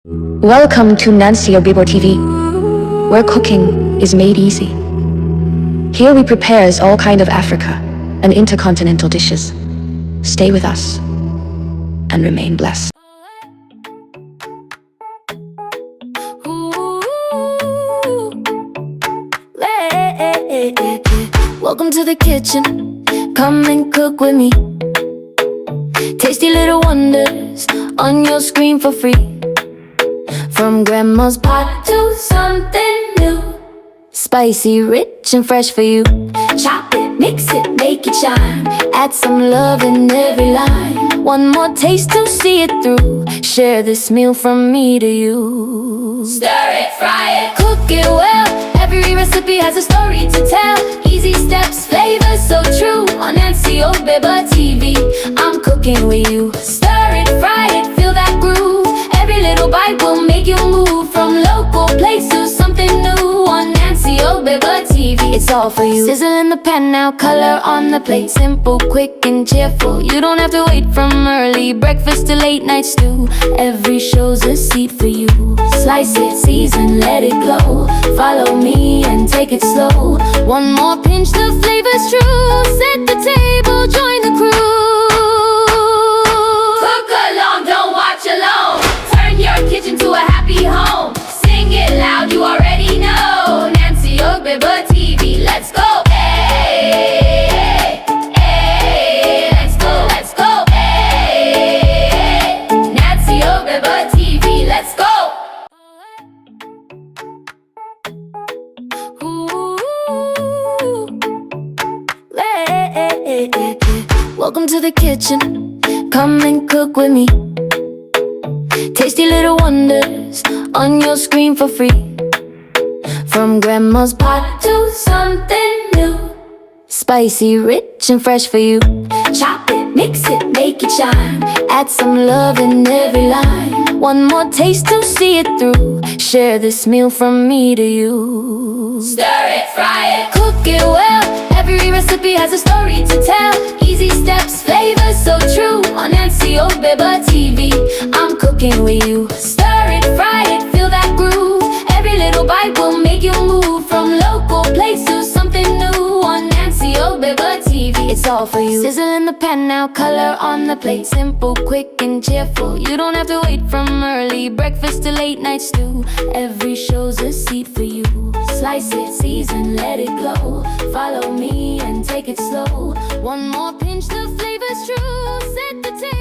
Welcome to Nancy Obibor TV, where cooking is made easy. Here we prepares all kind of Africa and intercontinental dishes. Stay with us and remain blessed. Welcome to the kitchen, come and cook with me. Tasty little wonders on your screen for free. From grandma's pot to something new, spicy, rich and fresh for you. Chop it, mix it, make it shine. Add some love in every line. One more taste to see it through. Share this meal from me to you. Stir it, fry it, cook it well. Every recipe has a story to tell. Easy steps, flavors so true. On Nancy Obibor TV, I'm cooking with you. Stir it, fry it, feel that groove. Every little bite will make you move. From local place to something new. On Nancy Obibor TV, it's all for you. Sizzle in the pan now, color on the plate. Simple, quick and cheerful. You don't have to wait from early breakfast to late night stew. Every show's a seat for you. Slice it, season, let it glow. Follow me and take it slow. One more pinch, the flavor's true. Set the table, join the crew. Cook along, don't watch alone. Turn your kitchen to a happy home. Sing it loud, you already know. Nancy Obibor TV, let's go. Hey, hey, let's go, let's go. Hey, Nancy Obibor TV, let's go. Welcome to the kitchen, come and cook with me. Tasty little wonders on your screen for free. From grandma's pot to something new, spicy, rich and fresh for you. Chop it, mix it, make it shine. Add some love in every line. One more taste to see it through. Share this meal from me to you. Stir it, fry it, cook it well. Every recipe has a story to tell. Easy steps, flavors so true. On Nancy Obibor TV, I'm cooking with you. Stir it, fry it, feel that groove. Every little bite will make you move. From local place to something new. On Nancy Obibor TV, it's all for you. Sizzle in the pan now, color on the plate. Simple, quick and cheerful. You don't have to wait from early breakfast to late night stew. Every show's a seat for you. Slice it, season, let it glow. Follow me and take it slow. One more pinch, the flavor's true. Set the table.